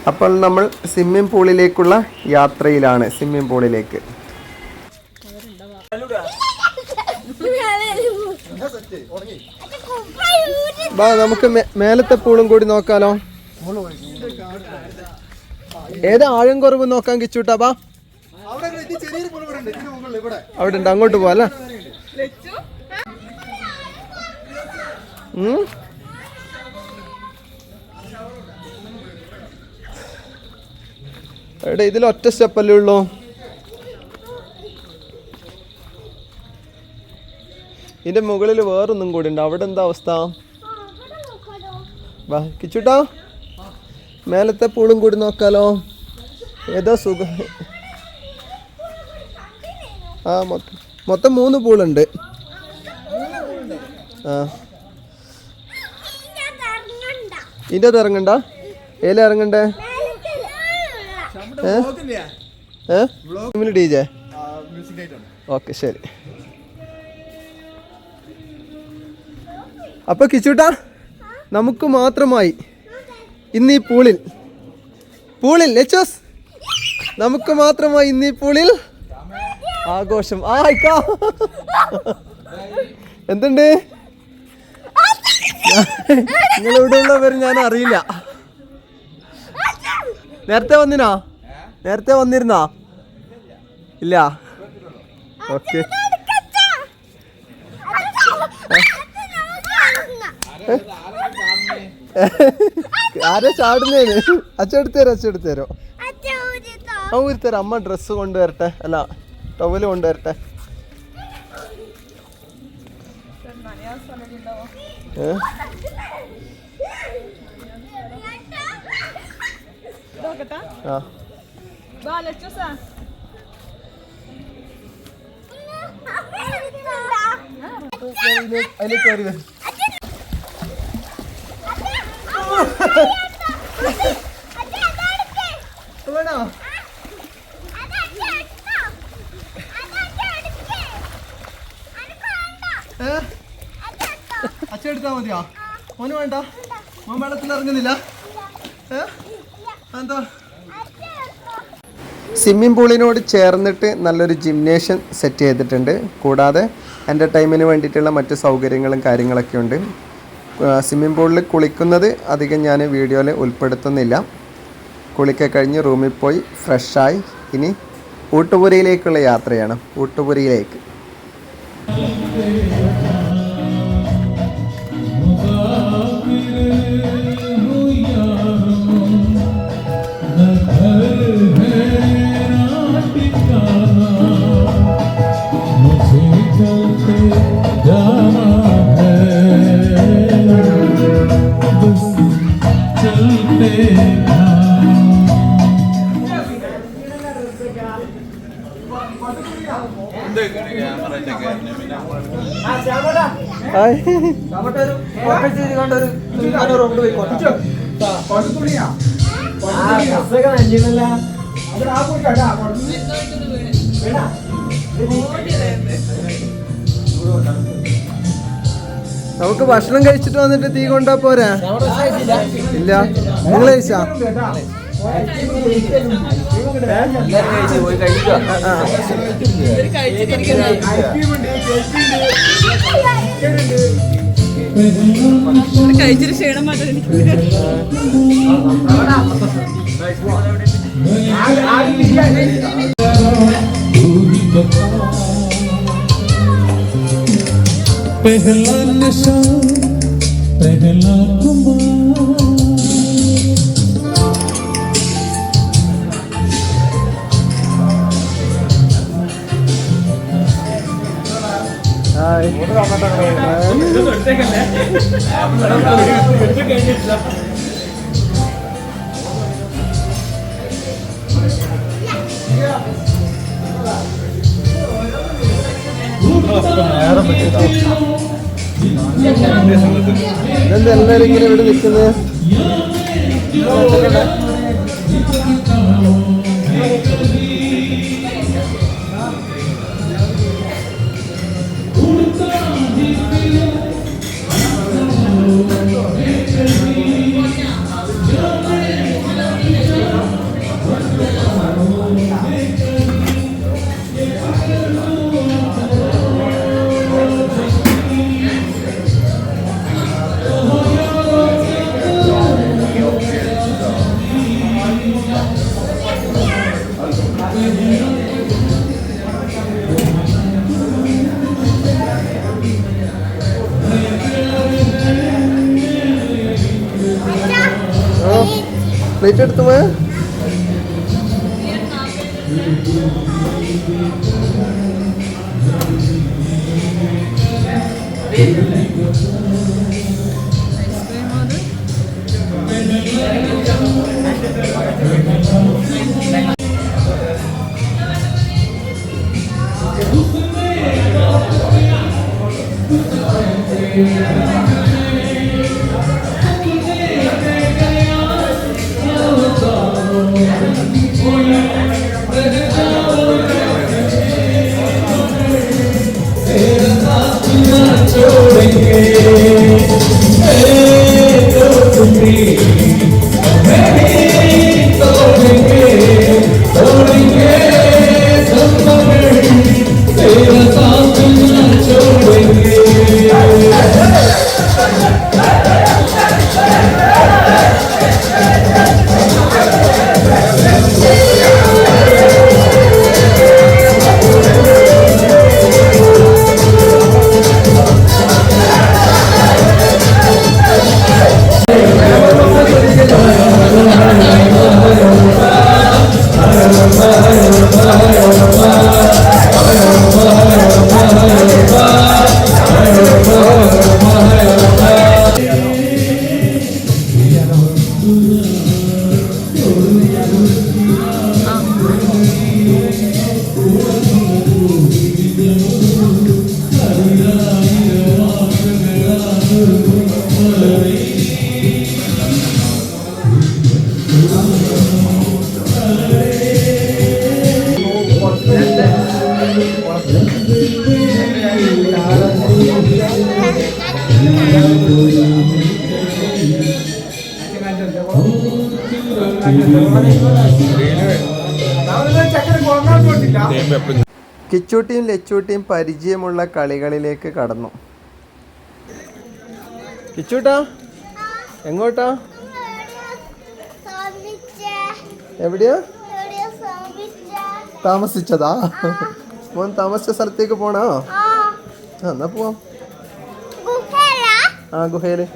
അപ്പോൾ നമ്മൾ സ്വിമ്മിംഗ് പൂളിലേക്കുള്ള യാത്രയിലാണ്. സ്വിമ്മിംഗ് പൂളിലേക്ക് നമുക്ക് മേലത്തെ പൂളും കൂടി നോക്കാലോ. ഏതാ ആഴം കുറവ് നോക്കാൻ കിച്ചൂട്ടാ. ബാ അവിടെ ഉണ്ട്, അങ്ങോട്ട് പോവാല്ലേ. എവിടെ ഇതിൽ ഒറ്റ സ്റ്റെപ്പല്ലേ ഉള്ളൂ. ഇതിന്റെ മുകളിൽ വേറൊന്നും കൂടി ഉണ്ട്. അവിടെ എന്താ അവസ്ഥ? വാ കിച്ചൂട്ടാ, മേലത്തെ പൂളും കൂടി നോക്കാലോ. ഏതാ സുഖം. ആ മൊത്തം 3 പൂളുണ്ട്. ആ ഇതിൻ്റെ അത് ഇറങ്ങണ്ട. ഏല ഇറങ്ങണ്ടേ? DJ. ഓക്കെ ശരി. അപ്പൊ കിച്ചൂട്ടാ, നമുക്ക് മാത്രമായി ഇന്ന് ഈ പൂളിൽ ലെച്ചോസ് നമുക്ക് മാത്രമായി ഇന്ന് ഈ പൂളിൽ ആഘോഷം. എന്തുണ്ട് നിങ്ങളിവിടെ ഉള്ളവർ? ഞാൻ അറിയില്ല. നേരത്തെ വന്നിരുന്നാ? ഇല്ല. ഓക്കെ. ആരെ ചാടുന്നേന്? അച്ഛെടുത്തേരോ. ഊരിത്തരാം. അമ്മ ഡ്രസ്സ് കൊണ്ടുവരട്ടെ, അല്ല ടവല് കൊണ്ടുവരട്ടെ. അതിലേക്ക് കയറി വരും. വേണോ? അച്ഛൻ എടുത്താ മതിയോ? മോന് വേണ്ട? മോൻ വെള്ളത്തിൽ ഇറങ്ങുന്നില്ല? എന്താ? സ്വിമ്മിംഗ് പൂളിനോട് ചേർന്നിട്ട് നല്ലൊരു ജിംനേഷ്യം സെറ്റ് ചെയ്തിട്ടുണ്ട്. കൂടാതെ എൻ്റർടൈൻമെൻറ്റിന് വേണ്ടിയിട്ടുള്ള മറ്റു സൗകര്യങ്ങളും കാര്യങ്ങളൊക്കെ ഉണ്ട്. സ്വിമ്മിംഗ് പൂളിൽ കുളിക്കുന്നത് അധികം ഞാൻ വീഡിയോയിൽ ഉൾപ്പെടുത്തുന്നില്ല. കുളിക്കെ കഴിഞ്ഞ് റൂമിൽ പോയി ഫ്രഷായി ഇനി ഊട്ടുപുരയിലേക്കുള്ള യാത്രയാണ്. ഊട്ടുപുരയിലേക്ക് നമുക്ക് ഭക്ഷണം കഴിച്ചിട്ട് വന്നിട്ട് തീ കൊണ്ടാ പോരാ? ഇല്ല, നിങ്ങൾ കഴിച്ചാ? കഴിച്ചിട്ട് ക്ഷീണം മാത്രം. पहला नशा पहला എല്ലാവരും ഇങ്ങനെ ഇവിടെ നിൽക്കുന്നത്? പ്ലേറ്റ് എടുത്തു പോയ കിച്ചൂട്ടിയും ലച്ചൂട്ടിയും പരിചയമുള്ള കളികളിലേക്ക് കടന്നു. കിച്ചൂട്ടാ എങ്ങോട്ടാ? എവിടെയാ താമസിച്ചതാ? മോൻ താമസിച്ച സ്ഥലത്തേക്ക് പോണോ? എന്നാ പോവാം. ആ ഗുഹയില്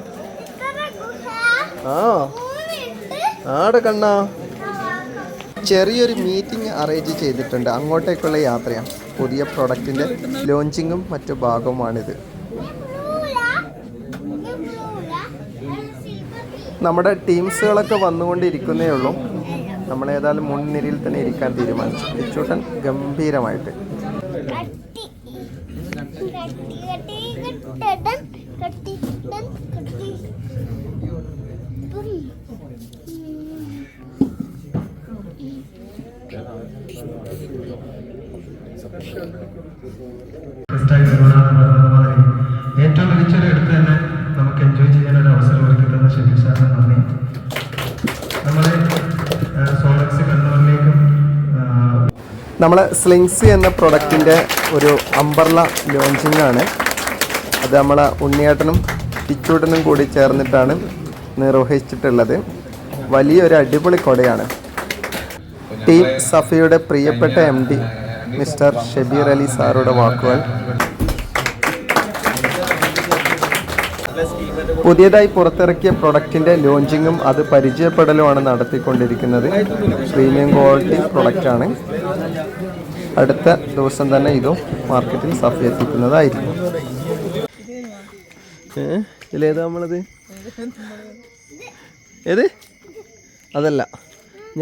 ആടെ കണ്ണാ. ചെറിയൊരു മീറ്റിംഗ് അറേഞ്ച് ചെയ്തിട്ടുണ്ട്. അങ്ങോട്ടേക്കുള്ള യാത്രയാണ്. പുതിയ പ്രൊഡക്റ്റിൻ്റെ ലോഞ്ചിങ്ങും മറ്റു ഭാഗവുമാണിത്. നമ്മുടെ ടീംസുകളൊക്കെ വന്നുകൊണ്ടിരിക്കുന്നേ ഉള്ളൂ. നമ്മളേതായാലും മുൻനിരയിൽ തന്നെ ഇരിക്കാൻ തീരുമാനിച്ചു. കിച്ചൂട്ടൻ ഗംഭീരമായിട്ട്. ഏറ്റവും മികച്ചൊരു എടുത്ത് തന്നെ നമുക്ക് എൻജോയ് ചെയ്യാനൊരു അവസരം ഒരുക്കി തന്ന ഷെബീർ സാറിന് നന്ദി. നമ്മുടെ സോളക്സ് കണ്ണൂരിലേക്കും നമ്മളെ സ്ലിങ്സ് എന്ന പ്രൊഡക്റ്റിൻ്റെ ഒരു അംബർല ലോഞ്ചിങ് ആണ്. അത് നമ്മളെ ഉണ്ണിയേട്ടനും കിച്ചൂട്ടനും കൂടി ചേർന്നിട്ടാണ് നിർവഹിച്ചിട്ടുള്ളത്. വലിയൊരു അടിപൊളി കൊടയാണ്. ടീം സഫയുടെ പ്രിയപ്പെട്ട MD മിസ്റ്റർ ഷബീർ അലി സാറുടെ വാക്കുകൾ. പുതിയതായി പുറത്തിറക്കിയ പ്രൊഡക്റ്റിൻ്റെ ലോഞ്ചിങ്ങും അത് പരിചയപ്പെടലുമാണ് നടത്തിക്കൊണ്ടിരിക്കുന്നത്. പ്രീമിയം ക്വാളിറ്റി പ്രൊഡക്റ്റാണ്. അടുത്ത ദിവസം തന്നെ ഇതും മാർക്കറ്റിൽ സഫ എത്തിക്കുന്നതായിരിക്കും. ഇതിലേതാ നമ്മളത്? ഏത്? അതല്ല,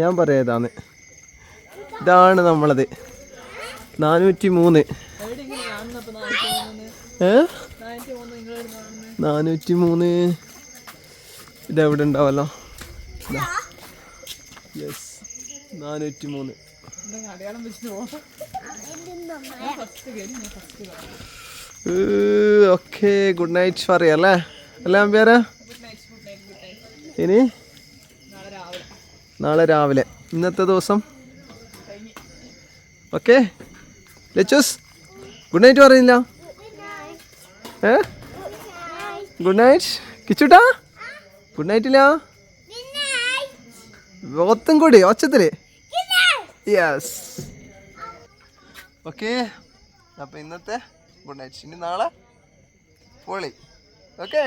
ഞാൻ പറയാതാണ്. ഇതാണ് നമ്മളത്. 403. 403 ഇതെവിടെ ഉണ്ടാവല്ലോ? യെസ്, 403. ഓക്കെ, ഗുഡ് നൈറ്റ് പറയാല്ലേ? അല്ലേ അമ്പേരാ? ഇനി നാളെ രാവിലെ, ഇന്നത്തെ ദിവസം. ഓക്കെ ലച്ചൂസ്, ഗുഡ് നൈറ്റ് പറയുന്നില്ല? ഗുഡ് നൈറ്റ് കിച്ചൂട്ടാ. ഗുഡ് നൈറ്റില്ല ഒത്തും കൂടി ഒച്ചത്തില്. Yes, okay. അപ്പം ഇന്നത്തെ ഗുഡ് നൈറ്റ്. ഇനി നാളെ പൊളി. ഓക്കെ.